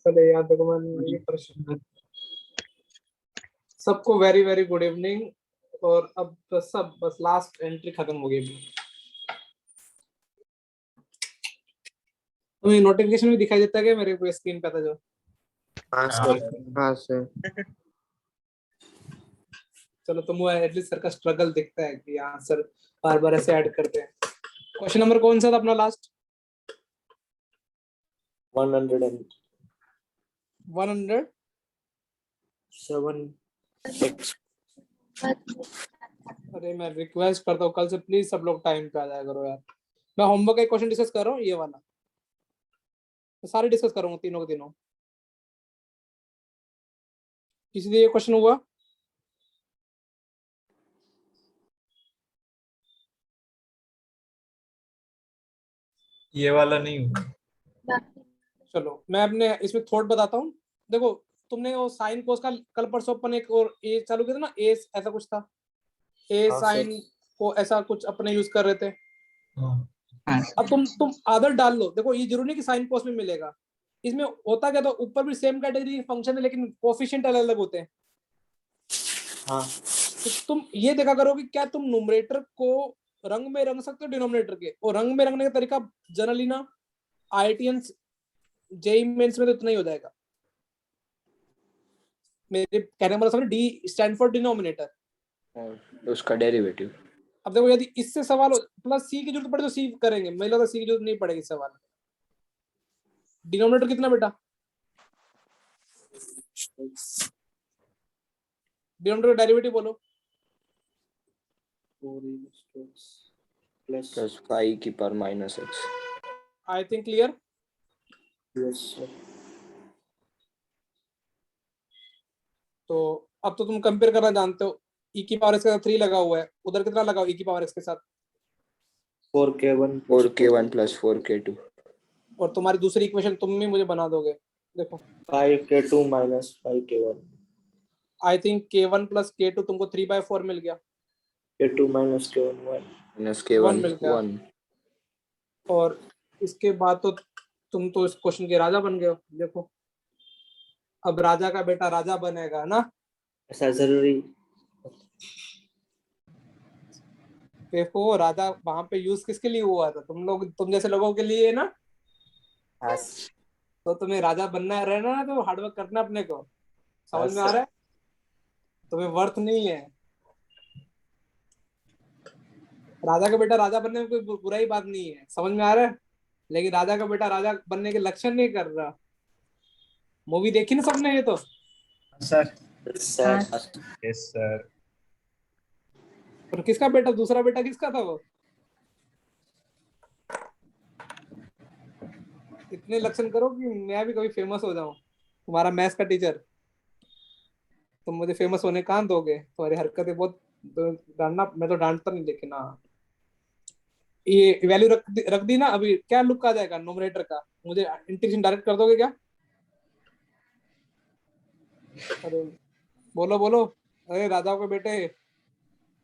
चले यार, देखो मैं ये प्रश्न सबको वेरी वेरी गुड इवनिंग। और अब बस लास्ट एंट्री खत्म हो गई। तुम्हें नोटिफिकेशन भी दिखाई देता है क्या मेरे को स्क्रीन पे था जो? हाँ सर, हाँ सर। चलो तो मुझे एटलीस्ट सर का स्ट्रगल दिखता है कि हाँ सर बार बार ऐसे ऐड करते हैं। क्वेश्चन नंबर कौन सा था अपना लास्ट? 107x। अरे मैं रिक्वेस्ट करता हूँ कल से प्लीज सब लोग टाइम पे आ जाया करो यार। मैं होमवर्क का क्वेश्चन डिस्कस कर रहा हूँ, ये वाला तो सारे डिस्कस करूंगा तीनों के तीनों। किसी से ये क्वेश्चन हुआ? ये वाला नहीं हुआ। चलो मैं अपने इसमें थॉट बताता हूँ। देखो तुमने वो साइन कोस का कल परसों अपन एक और ए चालू किया था ना, ए ऐसा कुछ था, ए हाँ, साइन को ऐसा कुछ अपने यूज कर रहे थे। हाँ। अब तुम आदत डाल लो। देखो ये जरूरी नहीं कि साइन कोस में मिलेगा, इसमें होता क्या, तो ऊपर भी सेम कैटेगरी फंक्शन है लेकिन कोफिशिएंट अलग अलग होते हैं। हाँ। तो तुम ये देखा करो कि क्या तुम न्यूमरेटर को रंग में रंग सकते हो डिनोमिनेटर के, और रंग में रंगने का तरीका जनरली ना आईआईटीएन जेई मेंस में तो इतना ही हो जाएगा। मेरे कहने का मतलब समझ, डी स्टैंड फॉर डिनोमिनेटर और उसका डेरिवेटिव। अब देखो यदि इससे सवाल हो प्लस सी की जरूरत पड़े तो सी करेंगे, मुझे लगता है सी की जरूरत नहीं पड़ेगी सवाल। डिनोमिनेटर कितना बेटा? डिनोमिनेटर का डेरिवेटिव बोलो। प्लस 5 की पावर माइनस x। आई थिंक क्लियर। Yes sir. तो अब तो तुम कंपेयर करना जानते हो, ई की पावर एक्स के साथ 3 लगा हुआ है, उधर कितना लगाओ ई की पावर एक्स के साथ? 4k1 plus 4k2। और तुम्हारी दूसरी इक्वेशन तुम भी मुझे बना दोगे। देखो 5k2 minus 5k1। I think k1 plus k2 तुमको 3/4 मिल गया। k2 minus k1 1 minus one k1 मिल गया। 1। और इसके बाद तो तुम तो इस क्वेश्चन के राजा बन गए हो। देखो अब राजा का बेटा राजा बनेगा ना। ऐसा जरूरी? देखो राजा वहां पे यूज किसके लिए हुआ था? तुम लोग, तुम जैसे लोगों के लिए ना। तो तुम्हें राजा बनना रहना ना तो हार्डवर्क करना अपने को। समझ में आ रहा है? तुम्हें वर्थ नहीं है। राजा का बेटा राजा बनने में कोई बुराई बात नहीं है, समझ में आ रहा है? लेकिन राजा का बेटा राजा बनने के लक्षण नहीं कर रहा। मूवी देखी ना सबने ये तो? सर। Sir yes sir. और किसका बेटा, दूसरा बेटा किसका था वो? इतने लक्षण करो कि मैं भी कभी फेमस हो जाऊं, तुम्हारा मैथ्स का टीचर। तुम मुझे फेमस होने कहाँ दोगे? तुम्हारी हरकतें बहुत तो डांटना, मैं तो डांटता नहीं लेकिन हाँ ये वैल्यू रख दी ना। अभी क्या लुक आ जाएगा नोमिनेटर का? मुझे इंटीग्रेशन डायरेक्ट कर दोगे क्या? अरे बोलो बोलो। अरे राजाओं के बेटे।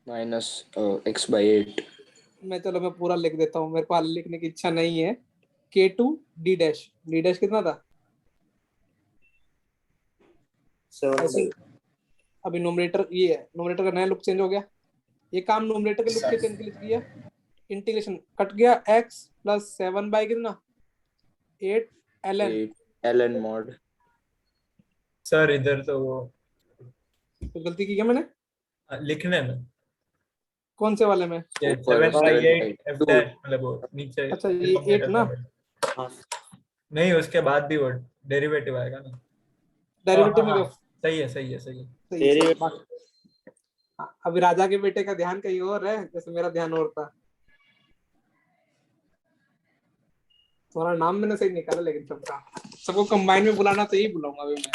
Minus x/8। मैं पूरा लिख देता हूँ, मेरे को हाल लिखने की इच्छा नहीं है। k2 d dash, d dash कितना था? 7। अभी नोमिनेटर ये है, नोमिनेटर का नया लुक चेंज हो गया। ये काम नोमिनेटर के लुक के चेंज के लिए किया। इंटीग्रेशन कट गया, x प्लस 7 बाई कितना? 8 ln। 8 ln mod। सर इधर तो वो तो गलती की क्या मैंने? लिखने में कौन से वाले में? ये ऊपर 7/8 f 2। डैश, मतलब वो नीचे अच्छा ये 8 डिनोमिनेटर ना, का नहीं, उसके बाद भी वो डेरिवेटिव आएगा ना। डेरिवेटिव में हाँ, क्या? सही है सही है सही है। सही है, सही है। हाँ, अभी राजा के बेटे का ध्यान कहीं और है, जैसे मेरा ध्यान और था। तुम्हारा नाम मैंने सही निकाला लेकिन सबका, सबको कंबाइन में बुलाना तो यही बुलाऊंगा अभी मैं।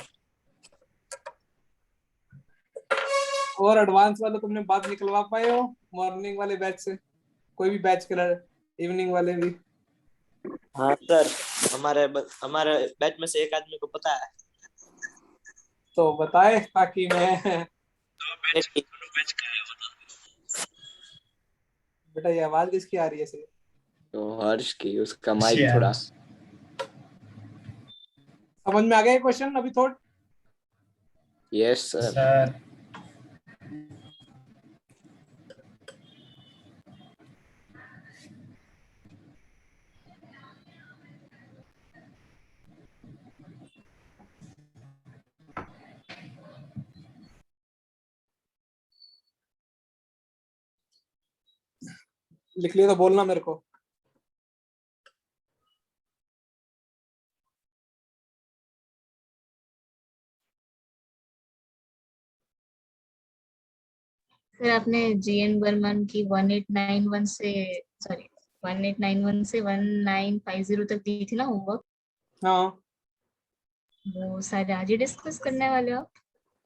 और एडवांस वाले तुमने बात निकलवा पाए हो मॉर्निंग वाले बैच से? कोई भी बैच के इवनिंग वाले भी? हाँ सर, हमारे बैच में से एक आदमी को पता है। तो बताए ताकि मैं बेटा ये आवाज किसकी आ रही है से? तो हर्ष की, उसका माइक थोड़ा। समझ में आ गया ये क्वेश्चन अभी थोड़ा? Yes, sir. सर लिख लिया तो बोलना मेरे को। सर आपने जीएन बर्मन की 1891 से सॉरी 1891 से 1950 तक दी थी ना होमवर्क, हाँ वो सारे आज ही डिस्कस करने वाले हो आप?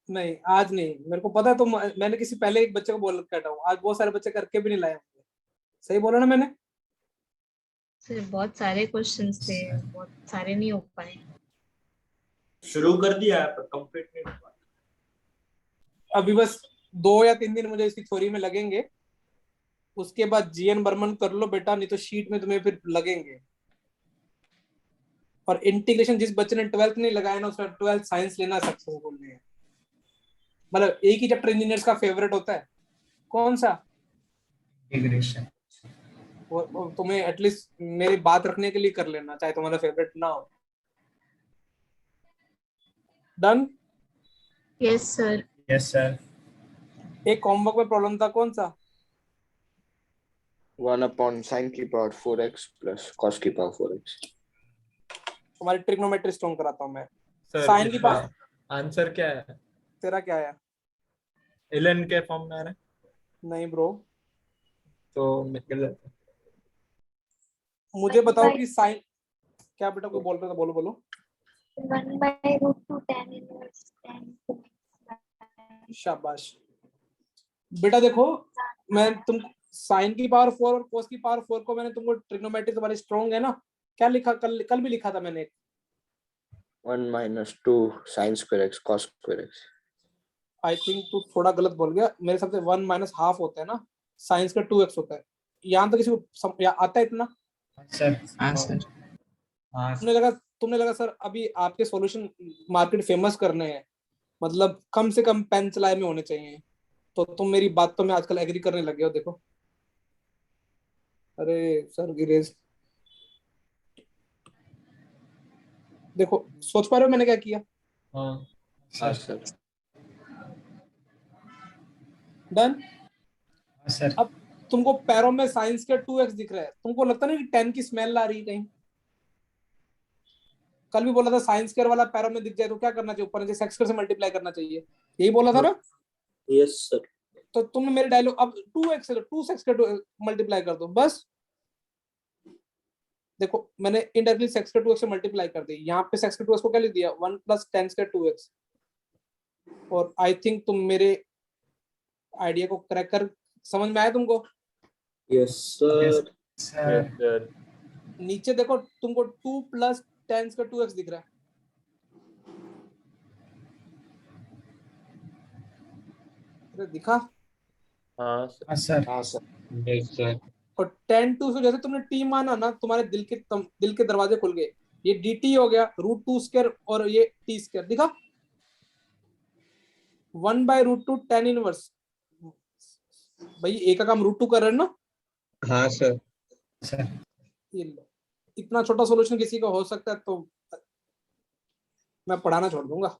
नहीं आज नहीं, मेरे को पता है तुम, मैंने किसी पहले एक बच्चे को बोल के हटा हूँ, आज बहुत सारे बच्चे करके भी नहीं लाए होंगे। सही बोला ना मैंने? सर बहुत सारे क्वेश्चंस थे, बहुत सारे नहीं हो पाए। शुरू कर दिया पर कंप्लीट नहीं हुआ। अभी बस 2 या 3 दिन मुझे इसकी थ्योरी में लगेंगे, उसके बाद जीएन बर्मन कर लो बेटा, नहीं तो शीट में तुम्हें फिर लगेंगे। और इंटीग्रेशन जिस बच्चे ने 12th नहीं लगाया ना, उसका 12th साइंस लेना सक्सेसफुल नहीं है। मतलब एक ही चैप्टर इंजीनियर्स का फेवरेट होता है, कौन सा? इंटीग्रेशन। वो तुम्हें एटलीस्ट मेरी बात रखने के लिए कर लेना, चाहे तुम्हारा फेवरेट ना हो। Done? Yes sir. Yes sir. एक होमवर्क में प्रॉब्लम था, कौन सा? 1 upon sin की पावर 4x plus cos की पावर 4x. तुम्हारी ट्रिग्नोमेट्री स्ट्रॉन्ग कराता हूँ मैं। सर साइन की इसका पावर आंसर क्या है? तेरा क्या है? ln के फॉर्म में आ रहा है नहीं ब्रो, तो गलत है। मुझे बताओ कि साइन क्या? बेटा कोई बोल रहा था, बोलो बोलो। 1/√2 tan inverse tan शाबाश बेटा। देखो मैं तुम साइन की पावर 4 और कोस की पावर 4 को मैंने तुमको ट्रिग्नोमेट्री तुम्हारी स्ट्रॉन्ग है ना, क्या लिखा कल? कल भी लिखा था मैंने। 1 minus 2 sin square x cos square x. I think तू थोड़ा गलत बोल गया, मेरे हिसाब से 1 माइनस हाफ होता है ना, साइंस का 2x होता है। यहाँ तो किसी को आता है इतना? सर हाँ सर हाँ तुमने लगा सर अभी आपके सॉल्यूशन मार्केट फेमस करने हैं, मतलब कम से कम पेन चलाए में होने चाहिए, तो तुम मेरी बात तो मैं आजकल एग्री करने लगे हो। देखो अरे सर की रेस देखो, सोच पा रहे हो मैंने क्या किया? हाँ हाँ सर। सर. डन? हाँ सर। अब तुमको पैरों में साइंस के 2x दिख रहा है, तुमको लगता नहीं कि 10 की स्मेल आ रही है कहीं? कल भी बोला था साइंस केयर वाला पैरों में दिख जाए तो क्या करना चाहिए? ऊपर नीचे सेक्स से मल्टीप्लाई करना चाहिए, यही बोला था ना? Yes sir. तो तुमने मेरे डायलॉग अब 2x से 2 सेक्स के मल्टीप्लाई कर दो बस। देखो मैंने इनडायरेक्टली सेक्स के 2x से मल्टीप्लाई कर दी, यहाँ पे सेक्स के 2x को क्या लिख दिया? 1 + 10 के 2x। और आई थिंक तुम मेरे आइडिया को क्रैक कर, समझ में आया तुमको? Yes sir. सर नीचे देखो तुमको 2 + 10 का 2x दिख रहा है, अरे दिखा? हाँ सर. हाँ सर। हाँ सर. Yes sir. और 10 2 से जैसे तुमने t माना ना, तुम्हारे दिल के दरवाजे खुल गए। ये dt हो गया √2² और ये t², दिखा? 1/√2 tan इनवर्स। भाई एक का काम √2 कर रहे हैं ना? हाँ सर। सर ये लो, इतना छोटा सॉल्यूशन किसी का हो सकता है तो मैं पढ़ाना छोड़ दूंगा।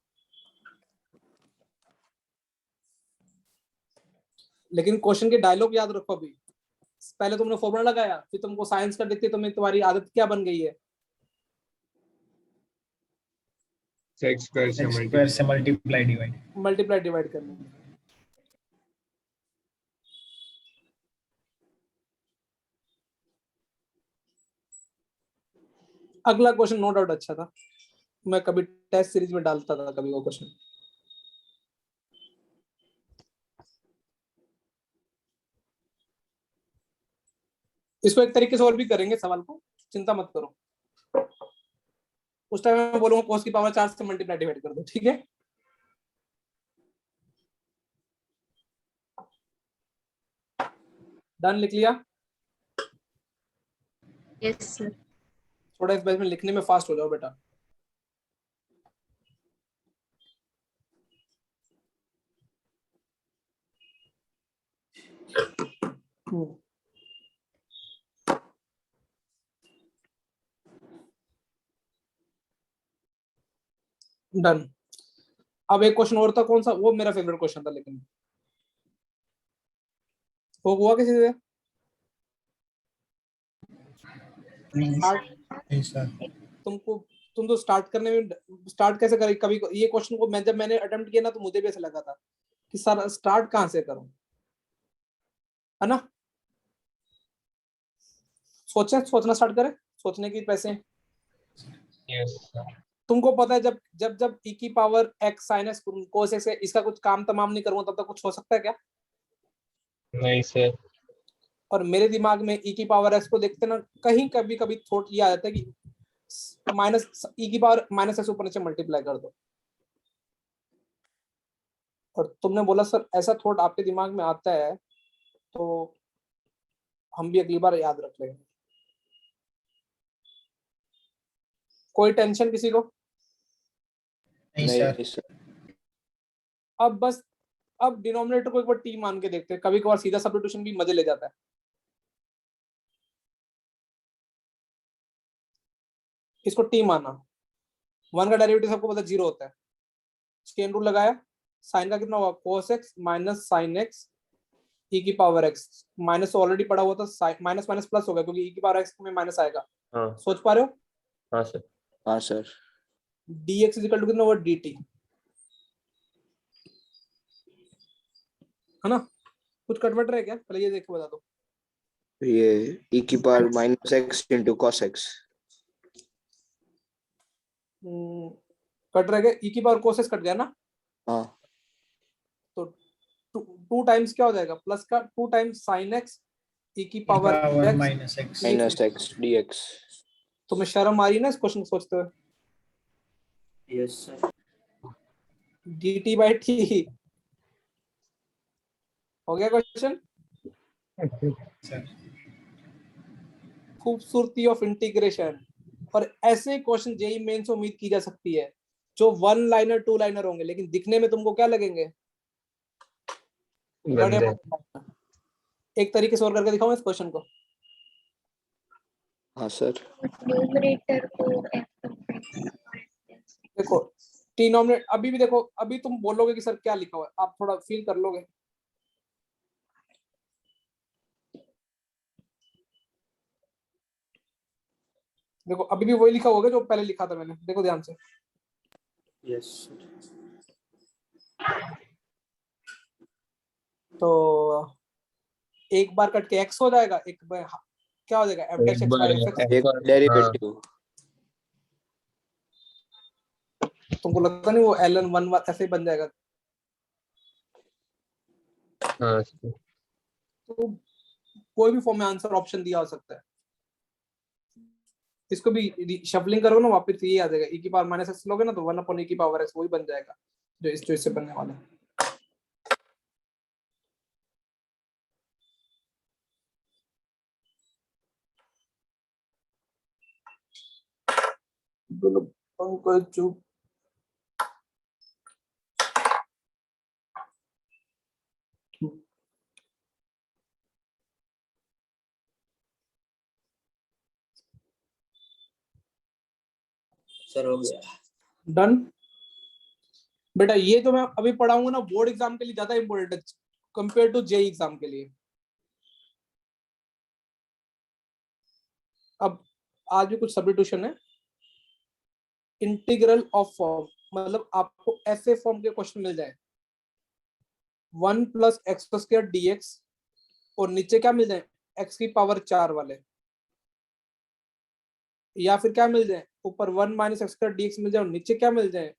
लेकिन क्वेश्चन के डायलॉग याद रखो। अभी पहले तुमने फॉर्मूला लगाया, फिर तुमको साइंस का दिखती, तुम्हारी आदत क्या बन गई है? सेक्स स्क्वायर से मल्टीप्लाई डिवाइड। मल्टीप्लाई डिवाइड करना। अगला क्वेश्चन नो डाउट अच्छा था, मैं कभी टेस्ट सीरीज में डालता था कभी वो क्वेश्चन। इसको एक तरीके से और भी करेंगे सवाल को, चिंता मत करो। उस टाइम मैं बोलूंगा cos की पावर 4 से मल्टीप्लाई डिवाइड कर दो, ठीक है? डन? लिख लिया? Yes sir. थोड़ा इस बैच में लिखने में फास्ट हो जाओ बेटा। डन। अब एक क्वेश्चन और था, कौन सा, वो मेरा फेवरेट क्वेश्चन था, लेकिन वो हुआ किसी से? स्टार्ट नहीं सर। तुम तो स्टार्ट करने में, स्टार्ट कैसे करें? कभी ये क्वेश्चन को जब मैंने अटेम्प्ट किया ना, तो मुझे भी ऐसा लगा था कि सर स्टार्ट कहाँ से करूं, है ना? सोचना स्टार्ट करें, सोचने की पैसे। Yes sir. तुमको पता है जब जब जब e की power x sin x cos x है, इसका कुछ काम तमाम नहीं करूंगा तब तक कुछ हो सकता है क्या? नहीं सर। और मेरे दिमाग में e की पावर x को देखते ना, कहीं कभी कभी थॉट ये आ जाता है कि माइनस e की पावर माइनस x ऊपर नीचे मल्टीप्लाई कर दो। और तुमने बोला सर ऐसा थॉट आपके दिमाग में आता है, तो हम भी अगली बार याद रख लेंगे। कोई टेंशन किसी को? नहीं सर। नहीं सर। अब डिनोमिनेटर को एक बार टी मान के देखते हैं, कभी कभार सीधा सब्स्टिट्यूशन भी मजे ले जाता है। इसको टी माना, 1 का डेरिवेटिव सबको पता 0 होता है, चेन रूल लगाया, साइन का कितना होगा cos x minus sine x e की पावर x, माइनस ऑलरेडी पड़ा हुआ था, माइनस माइनस प्लस हो गया क्योंकि e की पावर x में माइनस आएगा। हाँ सोच पा रहे हो? हाँ सर। हाँ sir. dx is equal to कितना होगा dt, है ना? कुछ कटवट रहे क्या? पहले ये देख के बता दो। ये e की power minus x into cos x. Cut रह गया, e की पावर cos x कट गया ना, हाँ तो 2 टाइम्स क्या हो जाएगा, प्लस का 2 टाइम्स sin x e की power x minus x. Minus x dx। तुम्हें शर्म आ रही है ना इस क्वेश्चन को सोचते हुए? Yes sir. dt by t हो गया क्वेश्चन। सर खूबसूरती ऑफ इंटीग्रेशन। और ऐसे क्वेश्चन जेई मेन से उम्मीद की जा सकती है जो 1 लाइनर 2 लाइनर होंगे, लेकिन दिखने में तुमको क्या लगेंगे? बड़े बड़े। एक तरीके से और करके दिखाऊं इस क्वेश्चन को। हाँ सर। न्यूमरेटर को देखो डिनोमिनेटर, अभी भी देखो, अभी तुम बोलोगे कि सर क्या लिखा हुआ है, आप थोड़ा फील कर लोगे। देखो अभी भी वही लिखा होगा जो पहले लिखा था मैंने, देखो ध्यान से। यस। तो एक बार कट के x हो जाएगा, एक बार क्या हो जाएगा, f dash x by f x। एक डेरिवेटिव। तुमको लगता नहीं वो ln 1 ऐसे ही बन जाएगा? तो कोई भी फॉर्म में आंसर ऑप्शन दिया हो सकता है। इसको भी शफलिंग करो ना, वापस ये आ जाएगा, e की पावर माइनस x लोगे ना तो 1 अपॉन e की पावर x वही बन जाएगा जो इससे बनने वाला है। पंकज चुप। सर हो गया। डन। बेटा ये जो मैं अभी पढ़ाऊंगा ना, बोर्ड एग्जाम के लिए ज्यादा इंपॉर्टेंट है कंपेयर टू जेई एग्जाम के लिए। अब आज भी कुछ सब्स्टिट्यूशन है। इंटीग्रल ऑफ फॉर्म, मतलब आपको ऐसे फॉर्म के क्वेश्चन मिल जाए 1 प्लस एक्स स्क्वायर dx, और नीचे क्या मिल जाए x की पावर 4 वाले, या फिर क्या मिल जाए ऊपर 1 माइनस एक्स स्क्वायर dx मिल जाए और नीचे क्या मिल जाए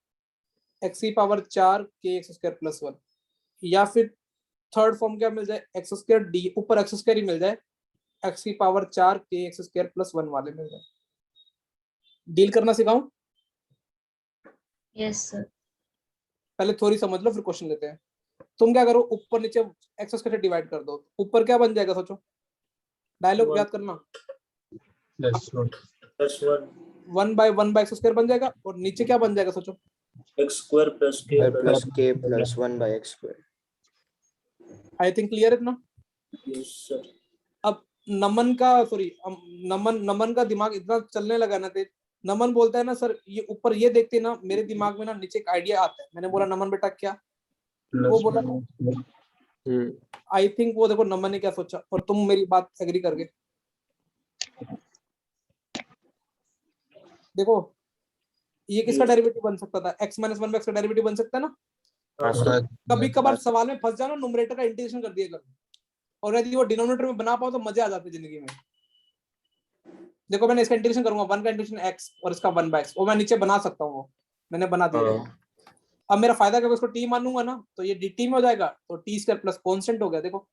x की पावर 4 के एक्स स्क्वायर प्लस 1, या फिर थर्ड फॉर्म क्या मिल जाए एक्स स्क्वायर डी ऊपर एक्स स्क्वायर ही मिल जाए x की पावर 4 के एक्स स्क्वायर प्लस 1 वाले मिल जाए। डील करना सिखाऊं? Yes sir. पहले थ्योरी समझ लो फिर क्वेश्चन लेते हैं। तुम क्या करो, ऊपर नीचे एक्स स्क्वायर से डिवाइड कर दो, ऊपर क्या बन जाएगा सोचो, डायलॉग याद करना। प्लस 1 बाय एक्स स्क्वायर बन जाएगा, और नीचे क्या बन जाएगा सोचो, X square plus K plus k plus 1 by x square. I think clear है ना? Yes sir. नमन का सॉरी नमन नमन का दिमाग इतना चलने लगा ना तेज। नमन बोलता है ना सर ये ऊपर ये देखते ना मेरे दिमाग में ना नीचे एक आइडिया आता है। मैंने बोला नमन बेटा क्या? वो बोला आई थिंक वो देखो नमन ने क्या सोचा और तुम मेरी बात एग्री कर गए। देखो ये किसका डेरिवेटिव बन सकता था? x माइनस वन का डेरिवेटिव बन सकता है ना। कभी कभार सवाल में फंस जाओ ना न्यूमरेटर का इंटीग्रेशन कर दिया करो और यदि वो डिनोमिनेटर में बना पाओ तो मजे आ जाते जिंदगी में। देखो मैंने इसका इंटीग्रेशन करूंगा 1 का इंटीग्रेशन x और इसका 1/x वो मैं नीचे बना सकता हूँ। वो मैंने बना दिया। अब मेरा फायदा क्या? इसको t मानूंगा ना तो ये dt में हो जाएगा तो t स्क्वायर प्लस कांस्टेंट हो गया। देखो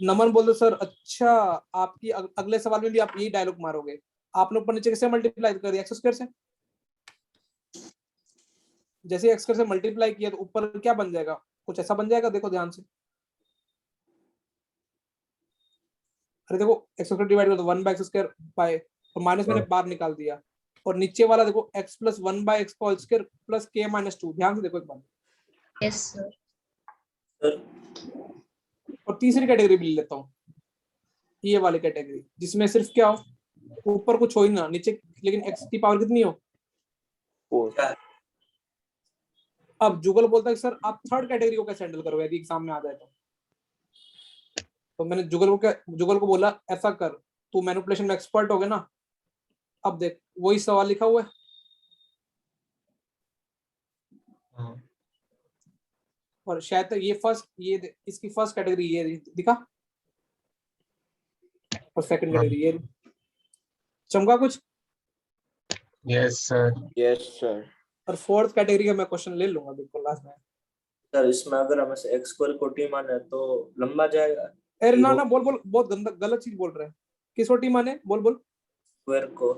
नमन बोल दो सर अच्छा आपकी अगले सवाल में भी आप यही डायलॉग मारोगे। आपने ऊपर नीचे कैसे मल्टीप्लाई कर दिया? एक्स स्क्वायर से। जैसे एक्स स्क्वायर से मल्टीप्लाई किया तो ऊपर क्या बन जाएगा? कुछ ऐसा बन जाएगा। देखो ध्यान से। अरे देखो एक्स स्क्वायर डिवाइड कर दो 1/x² बाय और माइनस मैंने बाहर निकाल दिया और नीचे वाला देखो x plus 1/x² plus k minus 2। ध्यान से देखो एक बार। Yes sir. और तीसरी कैटेगरी भी ले लेता हूँ ये वाली कैटेगरी जिसमें सिर्फ क्या हो ऊपर कुछ हो ही ना नीचे लेकिन x की पावर कितनी हो। अब जुगल बोलता है सर आप थर्ड कैटेगरी को कैसे हैंडल करोगे यदि एग्जाम में आ जाए तो मैंने जुगल को बोला ऐसा कर तू मैनिपुलेशन में एक्सपर्ट हो गया ना। अब देख वही सवाल लिखा हुआ है और शायद ये फर्स्ट ये इसकी फर्स्ट कैटेगरी ये दिखा और सेकंड कैटेगरी ये चमका कुछ। Yes sir. और फोर्थ कैटेगरी का मैं क्वेश्चन ले लूंगा बिल्कुल लास्ट में। सर इसमें अगर हम एक्स स्क्वायर को टी माने तो लंबा जाएगा। अरे ना बोल बहुत गंदा गलत चीज बोल रहे हैं। किस को टी माने बोल स्क्वायर को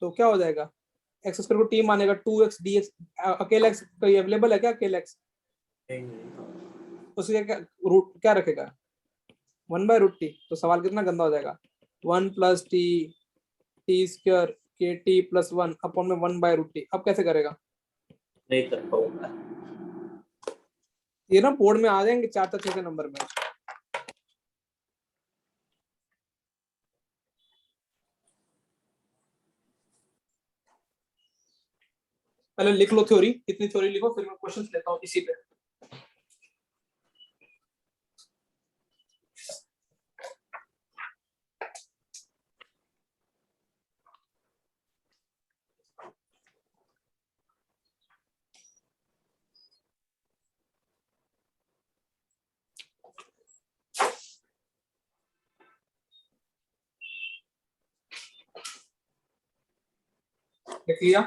तो क्या हो जाएगा? एक्स स्क्वायर को टी मानेगा 2x dx अकेला x कोई अवेलेबल है क्या? अकेला x उसके क्या रूट क्या रखेगा? 1/√t। तो सवाल कितना गंदा हो जाएगा 1 + t t² kt + 1 अपॉन में 1/√t। अब कैसे करेगा? नहीं कर पाऊंगा। ये ना बोर्ड में आ जाएंगे 4 6 नंबर में। पहले लिख लो थ्योरी कितनी थ्योरी लिखो फिर मैं क्वेश्चंस लेता हूँ इसी पे। लिख लिया?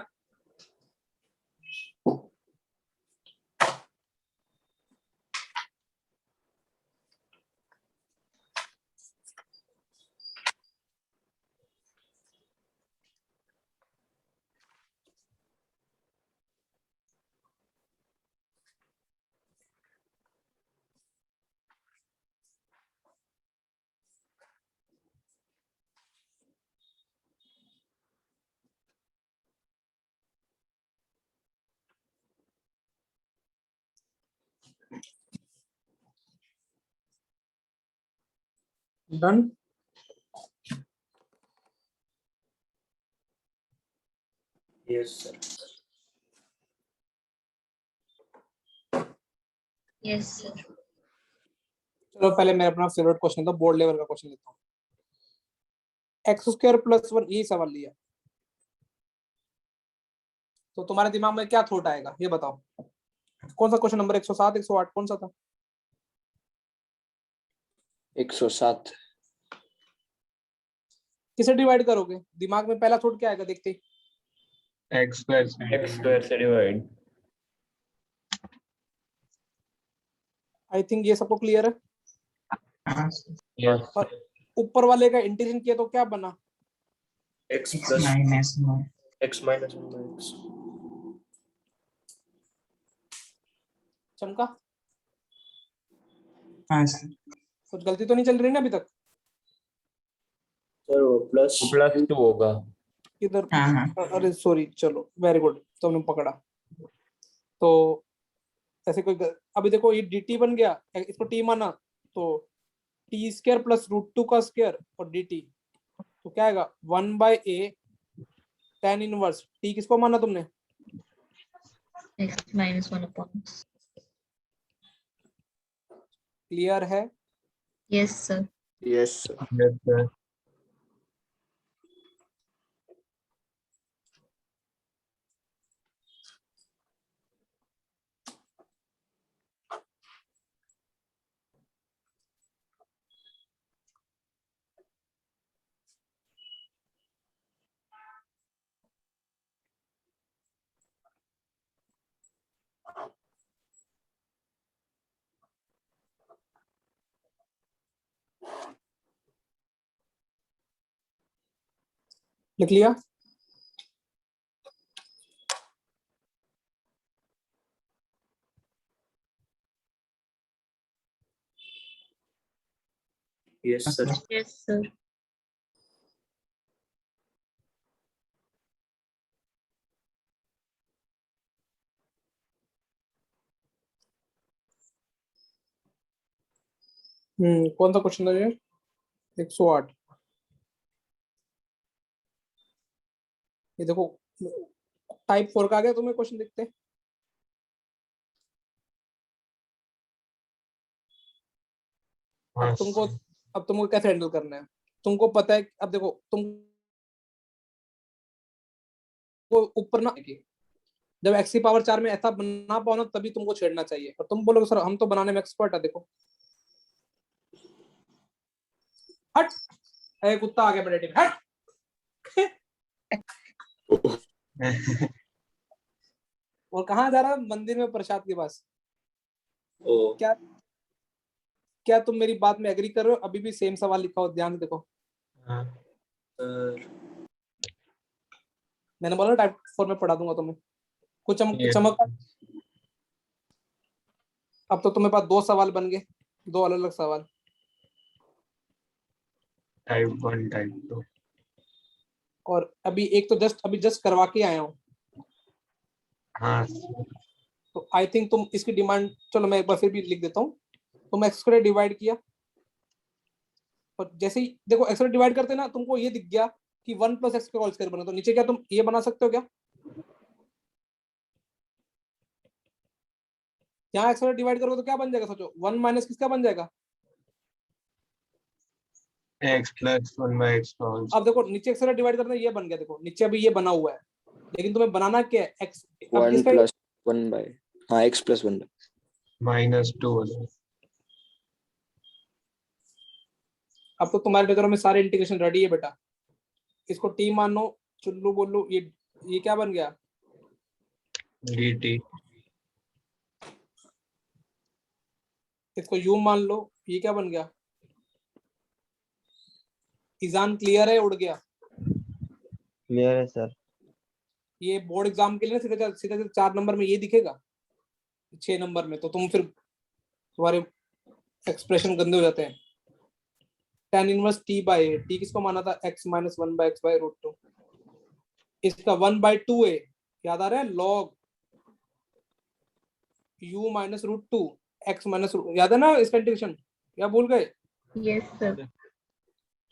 Done. Yes sir. Yes sir. चलो पहले मैं अपना फेवरेट क्वेश्चन था बोर्ड लेवल का क्वेश्चन लेता हूँ। x² + 1 यही सवाल लिया तो तुम्हारे दिमाग में क्या थॉट आएगा ये बताओ। कौन सा क्वेश्चन नंबर 107 108 कौन सा था? 107। किसे डिवाइड करोगे? दिमाग में पहला थॉट क्या आएगा देखते ही? एक्स स्क्वायर से डिवाइड। आई थिंक ये सबको क्लियर है। यस। और ऊपर वाले का इंटीग्रेशन किया तो क्या बना? X minus 1/x। चमका? हाँ सर। कुछ गलती तो नहीं चल रही ना अभी तक? सर वो प्लस +2 होगा। इधर हाँ। अरे सॉरी चलो वेरी गुड तुमने पकड़ा। तो ऐसे कोई अभी देखो ये dt बन गया इसको t माना तो T square plus root two का स्क्वायर और डी टी, तो क्या आएगा 1/a tan इनवर्स टी किसको माना तुमने? x minus 1 upon x. Clear है? Yes sir. Yes, sir. Yes, sir. लिख लिया? Yes, sir. Yes sir. कौन सा क्वेश्चन था ये? 108। ये देखो टाइप 4 का आ गया तुम्हें क्वेश्चन, देखते हैं। हाँ, अब तुमको कैसे हैंडल करना है, तुमको पता है। अब देखो तुमको ऊपर ना कि जब x की पावर 4 में ऐसा बना पाओ ना, तभी तुमको छेड़ना चाहिए। और तुम बोलोगे सर हम तो बनाने में एक्सपर्ट है। देखो हट, कुत्ता आ गया बड़े टीम, हट। और कहाँ जा रहा है? मंदिर में प्रसाद के पास। ओ, क्या क्या तुम मेरी बात में एग्री कर रहे हो? अभी भी सेम सवाल लिखा हो, ध्यान से देखो। हाँ, सर मैंने बोला टाइप 4 में पढ़ा दूंगा तुम्हें, कुछ Yes. चमक। अब तो तुम्हें पास 2 सवाल बन गए, 2 अलग अलग सवाल। Type 1, Type 2. और अभी एक तो जस्ट करवा के आया हूँ। हाँ, तो आई थिंक तुम इसकी डिमांड, चलो मैं एक बार फिर भी लिख देता हूँ। तुम एक्स स्क्वायर डिवाइड किया, और जैसे ही देखो एक्स स्क्वायर डिवाइड करते ना, तुमको ये दिख गया कि 1 + x का होल स्क्वायर बना, तो नीचे क्या तुम ये बना सकते हो क्या? यहाँ एक्स स्क्वायर डिवाइड करोगे तो क्या बन जाएगा? सोचो 1 माइनस किसका बन जाएगा? x plus 1 by x whole. अब देखो नीचे एक्स स्क्वायर डिवाइड करना, ये बन गया। देखो नीचे अभी ये बना हुआ है, लेकिन तुम्हें बनाना क्या है? x अब 1 किसका? plus 1 by, हाँ, x plus 1 by. Minus 2 होगा. अब तो तुम्हारे नजरों में सारे इंटीग्रेशन रेडी है बेटा। इसको t मान लो, चुल्लू बोलू, ये क्या बन गया? dt. इसको u मान लो, ये क्या बन गया? ईजान क्लियर है? उड़ गया? क्लियर है सर। ये बोर्ड एग्जाम के लिए ना सीधा सीधा 4 नंबर में ये दिखेगा, 6 नंबर में तो तुम फिर तुम्हारे एक्सप्रेशन गंदे हो जाते हैं। tan inverse t by a, t किसको माना था? x minus 1 by x by root 2। इसका 1/2a याद आ रहा है? log u minus root 2 x minus याद है ना इसका इंटीग्रेशन? या भूल गए? Yes sir.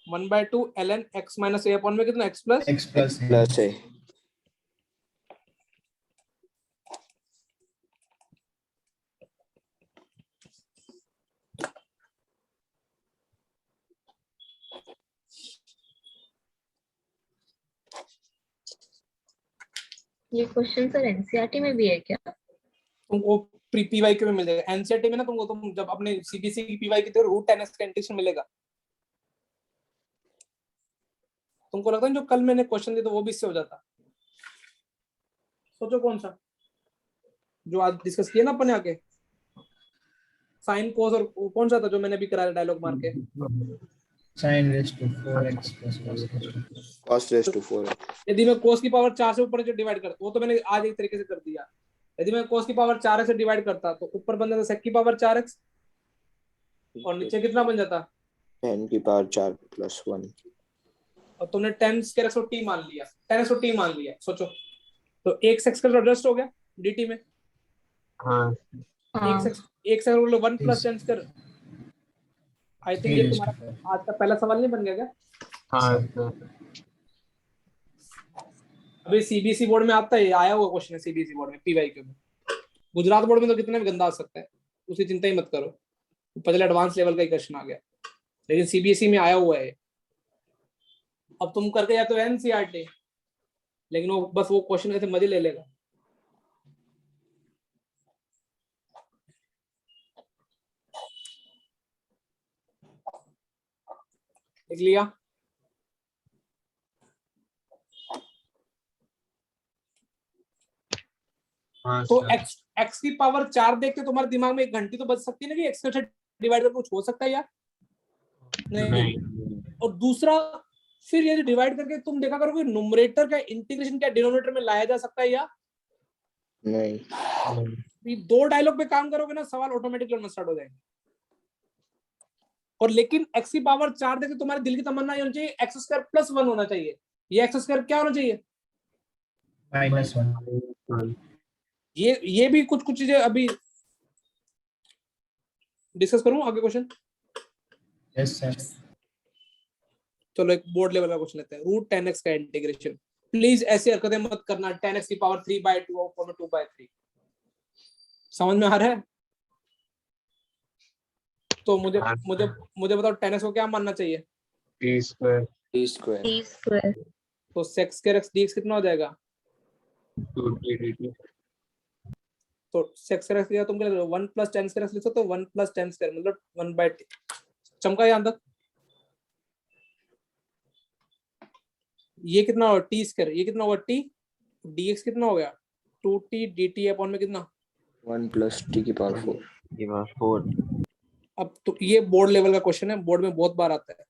1/2 ln x minus a upon में कितना? x plus x plus Plus a. ये क्वेश्चन सर एनसीईआरटी में भी है क्या? तुमको प्री पीवाईक्यू में मिल जाएगा। एनसीईआरटी में ना तुमको, तुम जब अपने सीबीएसई की पीवाईक्यू तो रूट 10x का इंटीग्रेशन मिलेगा। तुमको लगता है जो कल मैंने क्वेश्चन दिया तो वो भी इससे हो जाता? सोचो कौन सा जो आज डिस्कस किया ना अपन आके, साइन कोस, और कौन सा था जो मैंने अभी कराया डायलॉग मार के? sin raised to 4x plus cos raised to. Cos raised to 4. यदि मैं कोस की पावर 4 से ऊपर जो डिवाइड करता, वो तो मैंने आज एक तरीके से कर दिया। यदि मैं कोस की पावर 4 से डिवाइड करता तो ऊपर बन जाता सेक की पावर 4x, और नीचे कितना बन जाता? 10 की पावर 4 plus 1. और तुमने 10 स्क्वायर x t मान लिया, 10 x t मान लिया। सोचो तो एक सेक्स का एडजस्ट हो गया dt में। हाँ, एक सेक्स 1 + 10 स्क्वायर आई थिंक ये तुम्हारा आज का पहला सवाल नहीं बन गया क्या? हाँ सर। अभी सीबीएसई बोर्ड में आता है, आया हुआ क्वेश्चन है सीबीएसई बोर्ड में पीवाईक्यू में। गुजरात बोर्ड में तो कितना भी गंदा आ सकता है, उसकी चिंता ही मत करो, पहले एडवांस लेवल का ही क्वेश्चन आ गया, लेकिन सीबीएसई में आया हुआ है। अब तुम करके या तो एनसीईआरटी, लेकिन वो बस वो क्वेश्चन ऐसे मजे ले लेगा। लिख लिया? हाँ तो सर। एक्स की पावर 4 देख के तुम्हारे दिमाग में एक घंटी तो बच सकती है ना कि एक्स के साथ डिवाइड करके कुछ हो सकता है यार? नहीं। और दूसरा, फिर ये डिवाइड करके तुम देखा करोगे न्यूमरेटर का इंटीग्रेशन क्या डिनोमिनेटर में लाया जा सकता है या नहीं। ये दो डायलॉग पे काम करोगे ना, सवाल ऑटोमेटिक लड़ना स्टार्ट हो जाएंगे। और लेकिन एक्स की पावर 4 देख के तुम्हारे दिल की तमन्ना ये होनी चाहिए एक्स स्क्वायर प्लस 1 होना चाहिए। ये एक्स स्क्वायर क्या होना चाहिए? -1। ये भी कुछ कुछ चीजें अभी डिस्कस करूं आगे क्वेश्चन। Yes sir. चलो एक बोर्ड लेवल का क्वेश्चन लेते हैं। रूट 10x का इंटीग्रेशन। प्लीज ऐसी हरकतें मत करना 10x की पावर 3/2 और 2/3। समझ में आ रहा है? तो मुझे मुझे मुझे बताओ 10x को क्या मानना चाहिए? t²। t²। T square. तो sec square x dx कितना हो जाएगा? 2t dt। तो sec square x तुम क्या 1 + tan square x लिख सकते हो, 1 + tan square मतलब 1/t। चमका यहाँ तक? ये कितना होगा t², ये कितना होगा t, dx कितना हो गया 2t dt अपॉन में कितना 1 + t⁴। ये बात 4। अब तो ये बोर्ड लेवल का क्वेश्चन है, बोर्ड में बहुत बार आता है।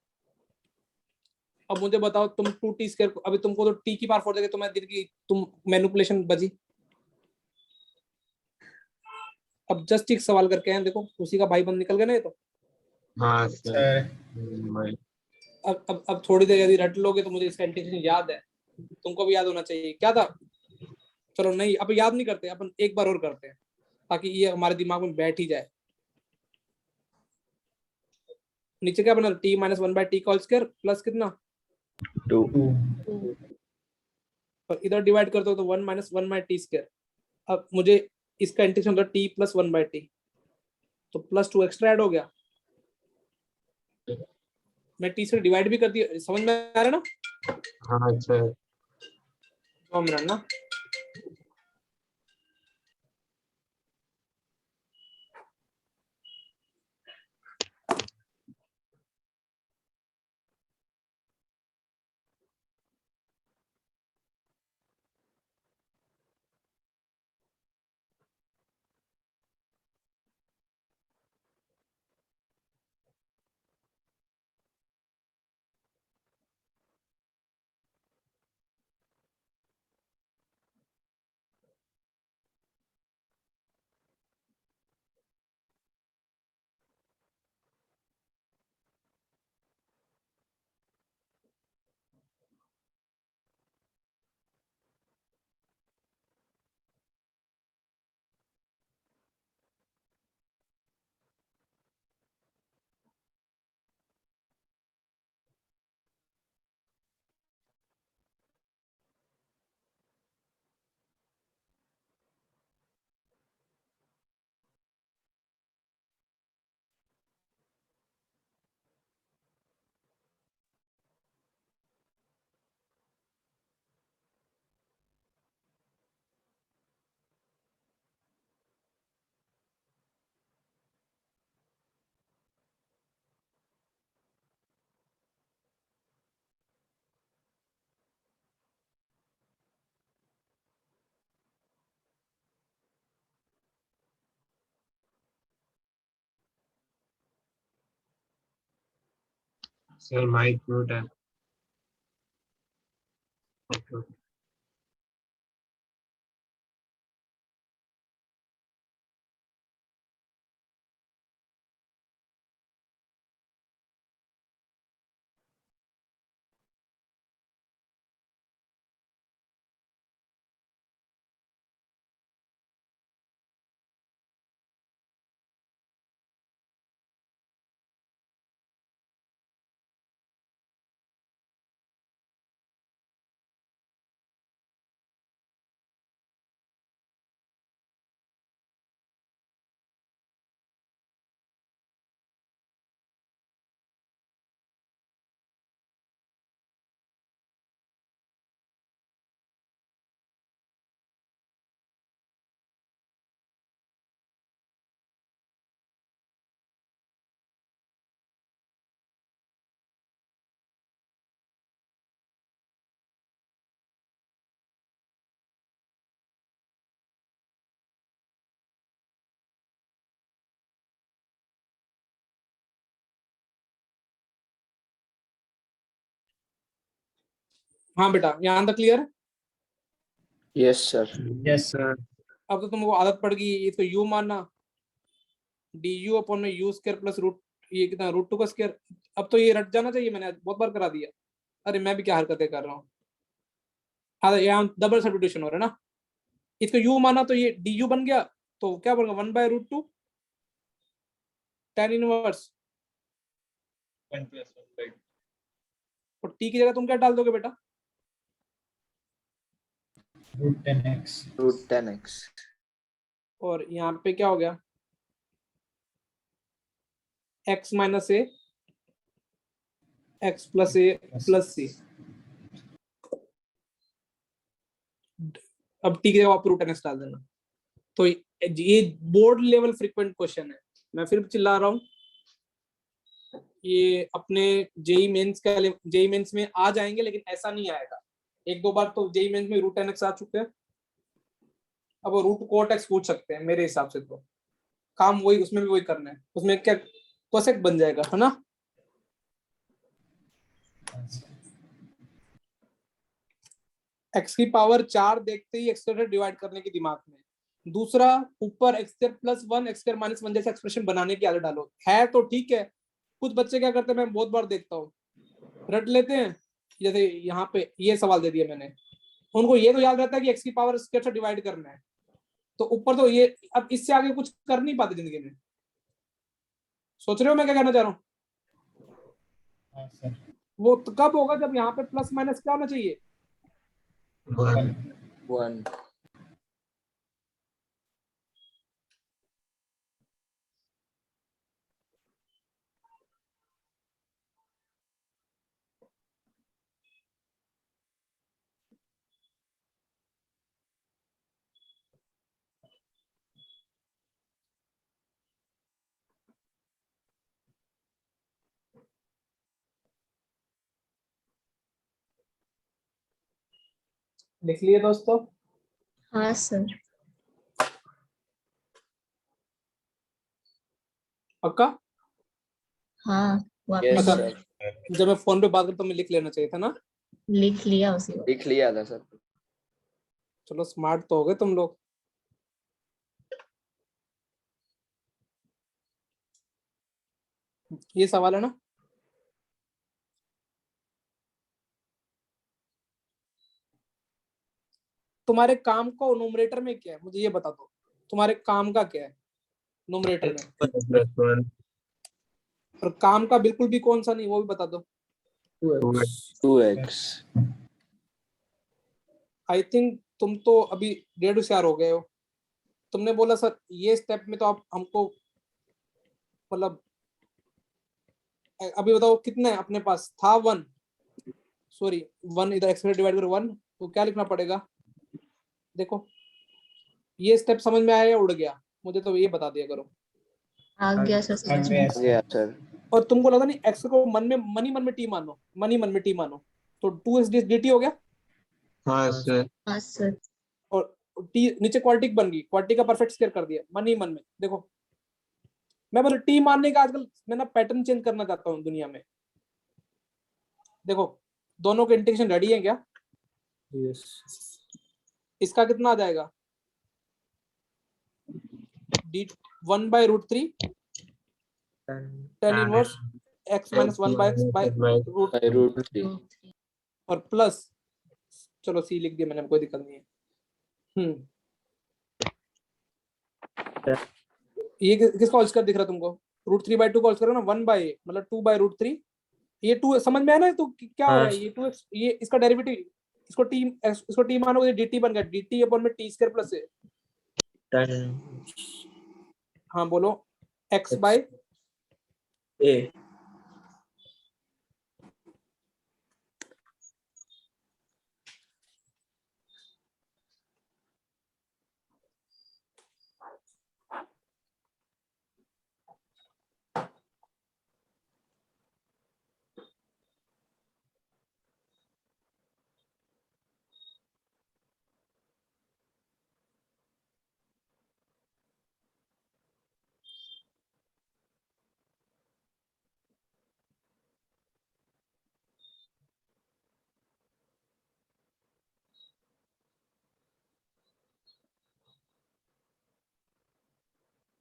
अब मुझे बताओ तुम 2t² अभी तुमको तो t⁴ देके तुम्हारे दिल की तुम मैनिपुलेशन बजी। अब जस्ट एक सवाल करके हैं, देखो उसी का भाई बंद निकल गया ना ये तो। हाँ सर। अब थोड़ी देर यदि रट लोगे तो मुझे इसका इंटीग्रेशन याद है, तुमको भी याद होना चाहिए क्या था। चलो नहीं अब याद नहीं करते, अपन एक बार और करते हैं ताकि ये हमारे दिमाग में बैठ ही जाए। नीचे क्या बना t - 1/t² प्लस कितना 2। और इधर डिवाइड करते हो तो 1 - 1/t²। अब मुझे इसका इंटीग्रेशन होता t + 1/t, तो +2 एक्स्ट्रा ऐड हो गया। मैं t से डिवाइड भी कर दिया, समझ में आ रहा है ना? हाँ सर। ना सर माइक म्यूट है। ओके। हाँ बेटा, यहाँ तक क्लियर है? Yes, sir. Yes, sir. अब तो तुमको आदत पड़ गई इसको यू मानना, डी यू अपॉन में यू स्क्वायर प्लस रूट, ये कितना रूट 2 का स्क्वायर। अब तो ये रट जाना चाहिए, मैंने बहुत बार करा दिया। अरे मैं भी क्या हरकतें कर रहा हूँ। हाँ, यहाँ डबल सब्स्टिट्यूशन हो रहा है ना, इसको यू माना तो ये डी यू बन गया, तो क्या बनेगा 1/√2 tan इनवर्स। 1 plus 1 by और टी की जगह तुम क्या डाल दोगे बेटा? root 10x. Root 10x. और यहाँ पे क्या हो गया, x माइनस ए एक्स प्लस ए प्लस सी। अब टी की जगह आप रूट एन एक्स डाल देना। तो ये बोर्ड लेवल फ्रीक्वेंट क्वेश्चन है, मैं फिर चिल्ला रहा हूँ। ये अपने जेई मेंस में आ जाएंगे, लेकिन ऐसा नहीं आएगा। एक दो बार तो जेई मेंस में रूट एन एक्स आ चुके हैं, अब वो रूट कोट एक्स पूछ सकते हैं मेरे हिसाब से। तो काम वही, उसमें भी वही करना है। उसमें क्या कोसेक बन जाएगा, है ना? एक्स की पावर 4 देखते ही एक्स से डिवाइड करने की दिमाग में। दूसरा, ऊपर x square plus 1 x square minus 1 जैसा एक्सप्रेशन बनाने की आदत डालो। है तो ठीक है, कुछ बच्चे क्या करते हैं, मैं बहुत बार देखता हूँ, रट लेते हैं। जैसे यहाँ पे ये सवाल दे दिया मैंने, उनको ये तो याद रहता है कि एक्स की पावर स्क्वायर से डिवाइड करना है, तो ऊपर तो ये, अब इससे आगे कुछ कर नहीं पाते जिंदगी में। सोच रहे हो मैं क्या कहना चाह रहा हूँ? हाँ सर. वो तो कब होगा जब यहाँ पे प्लस माइनस क्या होना चाहिए? 1. 1. लिख लिए दोस्तों? हाँ सर. पक्का? हाँ, वो आपने Yes, अच्छा, sir. जब मैं फोन पे बात करता हूँ मैं लिख लेना चाहिए था ना? लिख लिया उसी वक्त. लिख लिया था सर. चलो स्मार्ट तो हो गए तुम लोग। ये सवाल है ना, तुम्हारे काम को न्यूमरेटर में क्या है मुझे ये बता दो। तुम्हारे काम का क्या है न्यूमरेटर में, Plus 1. और काम का बिल्कुल भी कौन सा नहीं वो भी बता दो। 2x. आई थिंक तुम तो अभी 1.5 हो गए हो। तुमने बोला सर ये स्टेप में तो आप हमको, मतलब अभी बताओ कितना है अपने पास था 1, सॉरी 1, इधर एक्स डिवाइड कर 1, तो क्या लिखना पड़ेगा? देखो ये स्टेप समझ में आया या उड़ गया, मुझे तो ये बता दिया करो। आ गया सर समझ में. आ गया सर. और तुमको लगा नहीं एक्स को मन में टी मानो, मन में टी मानो, तो 2x dt हो गया। हाँ सर. हाँ सर. और टी नीचे क्वाड्रेटिक बन गई, क्वाड्रेटिक का परफेक्ट स्क्वायर कर दिया मन में। देखो मैं बोले टी मानने का आजकल मैं ना पैटर्न चेंज करना चाहता हूँ दुनिया में। देखो दोनों के इंटीग्रेशन रेडी है क्या? Yes. इसका कितना आ जाएगा? D 1/√3 tan inverse x minus 1/रूट By root 3. और प्लस, चलो सी लिख दिया मैंने, कोई दिक्कत नहीं है। ये किसका होल स्क्वायर दिख रहा है तुमको? √3/2 का होल स्क्वायर ना, 1/, मतलब 2/√3। ये 2 समझ में आया ना? तो क्या हो रहा है ये 2x, ये इसका डेरिवेटिव, इसको टी मानोगे dt बन गया, dt अपॉन में t स्क्वायर प्लस है। 10 हाँ बोलो, x by a.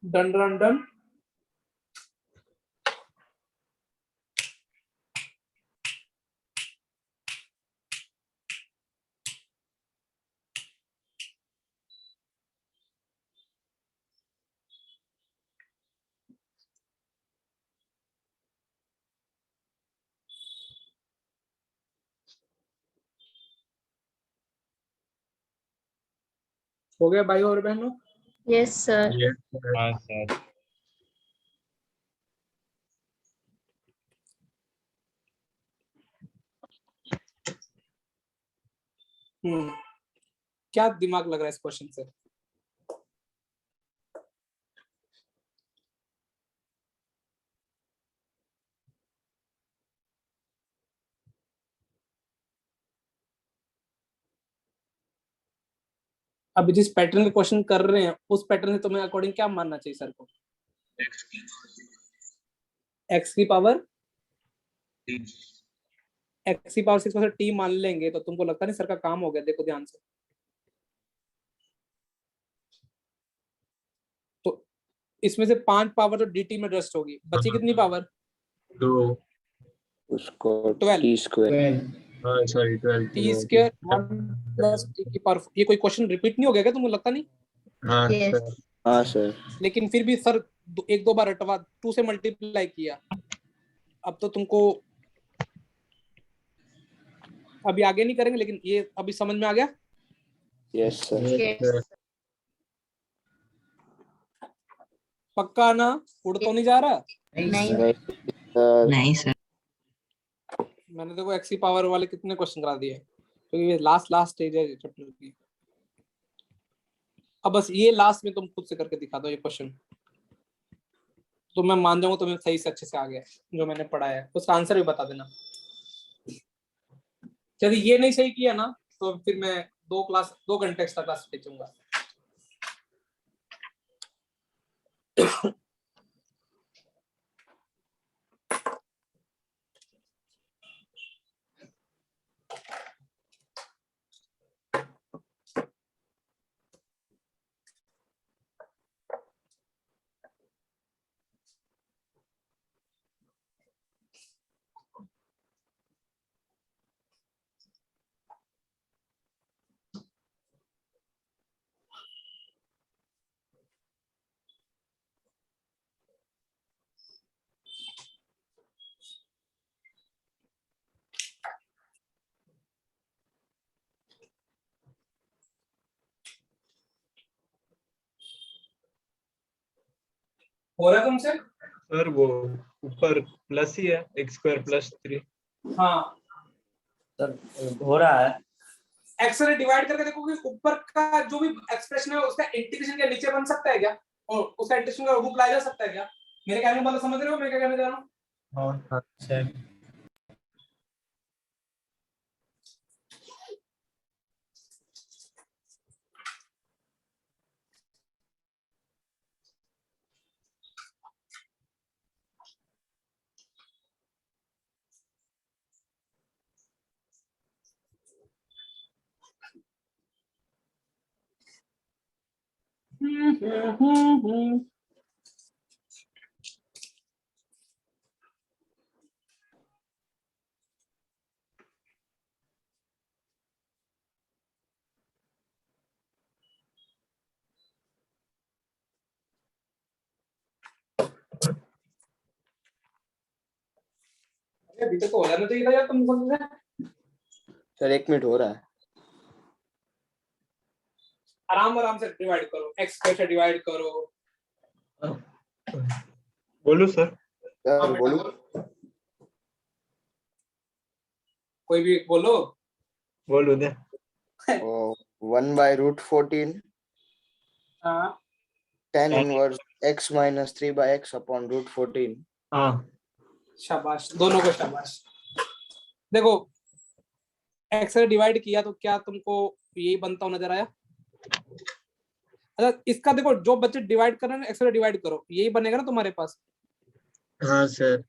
Done done done. हो गया भाई और बहनों? Yes sir. हाँ सर। क्या दिमाग लग रहा है इस क्वेश्चन से? अब जिस पैटर्न के क्वेश्चन कर रहे हैं उस पैटर्न से तुम्हें अकॉर्डिंग क्या मानना चाहिए सर को? एक्स की पावर 6 पर टी मान लेंगे तो तुमको लगता नहीं सर का काम हो गया? देखो ध्यान से, तो इसमें से 5 पावर तो dt में एडजस्ट होगी, बची कितनी पावर? 2। उसको 12 टी स्क्वायर। हाँ sorry 12 T square 1 plus T की पावर। ये कोई क्वेश्चन रिपीट नहीं हो गया क्या? तुमको लगता नहीं? हाँ यस। सर। हाँ सर। लेकिन फिर भी सर एक दो बार रटवा 2 से मल्टीप्लाई किया। अब तो तुमको अभी आगे नहीं करेंगे, लेकिन ये अभी समझ में आ गया? Yes sir. यस। पक्का ना? उड़ तो नहीं जा रहा? नहीं। नहीं सर। मैंने देखो एक्स की पावर वाले कितने क्वेश्चन करा दिए, क्योंकि ये लास्ट स्टेज है चैप्टर की। अब बस ये लास्ट में तुम खुद से करके दिखा दो ये क्वेश्चन, तो मैं मान जाऊंगा तुम्हें सही से अच्छे से आ गया जो मैंने पढ़ाया है। उसका आंसर भी बता देना। यदि ये नहीं सही किया ना तो फिर मैं 2 घंटे एक्स्ट्रा क्लास भेजूंगा। हो रहा है तुमसे? सर वो ऊपर प्लस ही है, x² + 3। हाँ, सर हो रहा है। एक्स से डिवाइड करके देखो कि ऊपर का जो भी एक्सप्रेशन है उसका इंटीग्रेशन क्या नीचे बन सकता है क्या, और उसका इंटीग्रेशन का रूप लाया जा सकता है क्या? मेरे कहने का मतलब समझ रहे हो मैं क्या कहने जा रहा हूँ? हाँ सर। अभी तक तो हो जाना चाहिए था यार तुमको। सर 1 मिनट हो रहा है। आराम से डिवाइड करो, एक्स से डिवाइड करो। बोलू सर? सर बोलू? कोई भी बोलो। बोलू दे। 1/√14 हाँ tan inverse x - 3/x upon √14। हाँ शाबाश, दोनों को शाबाश। देखो एक्स से डिवाइड किया तो क्या तुमको यही बनता हुआ नजर आया? अच्छा इसका देखो जो बच्चे डिवाइड कर रहे हैं एक्स से डिवाइड करो, यही बनेगा ना तुम्हारे पास। हाँ सर।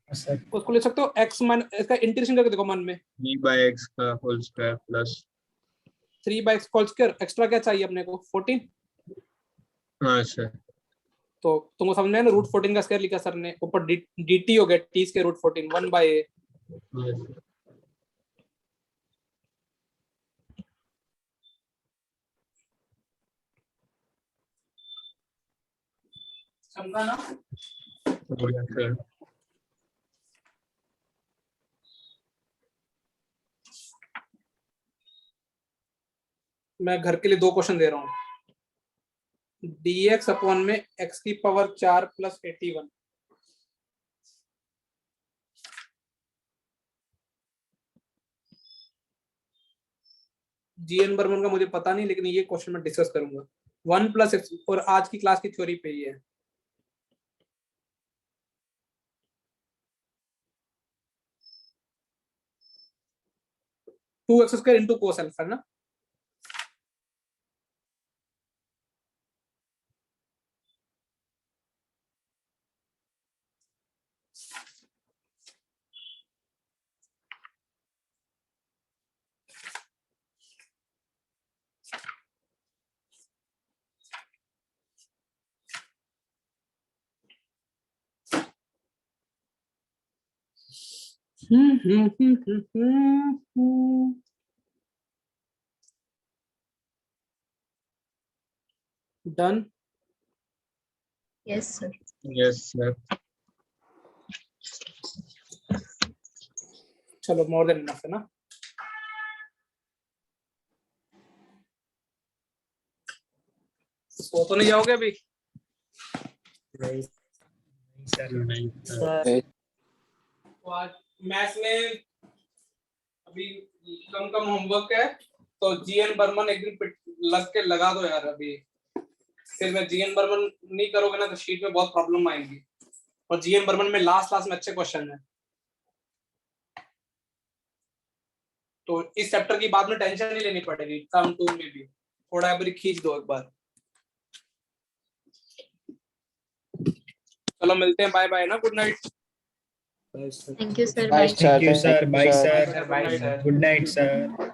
उसको ले सकते हो एक्स मान, इसका इंटीग्रेशन करके देखो मन में। 3/x² + 3/x² एक्स्ट्रा क्या चाहिए अपने को? 14। हाँ सर। तो तुमको समझ में है ना, √14 का स्क्वायर लिखा सर ने, ऊपर dt हो गया t स्क्वायर √14 1/a। समझा ना? सर मैं घर के लिए 2 क्वेश्चन दे रहा हूँ। dx अपॉन में x की पावर 4 प्लस 81। जीएन बर्मन का मुझे पता नहीं, लेकिन ये क्वेश्चन मैं डिस्कस करूंगा। 1 प्लस x, और आज की क्लास की थ्योरी पे ही है। Two x square into cos alpha ना। Done. Yes sir. Yes sir चलो मोर देन इनफ है ना। सो तो नहीं जाओगे अभी? नहीं सर नहीं सर, तो आज मैथ्स में अभी कम कम होमवर्क है, तो जीएन बर्मन एक दिन लग के लगा दो यार अभी। फिर मैं जीएन बर्मन नहीं करोगे ना तो शीट में बहुत प्रॉब्लम आएंगी, और जीएन बर्मन में लास्ट में अच्छे क्वेश्चन है। तो इस चैप्टर की बाद में टेंशन नहीं लेनी पड़ेगी, टर्म 2 में भी थोड़ा बारी खींच दो एक बार। चलो मिलते हैं, बाय बाय ना, good night. Thank you sir, Bye, bye. sir. Thank you Thank sir you, bye sir. Sir bye sir. Good night sir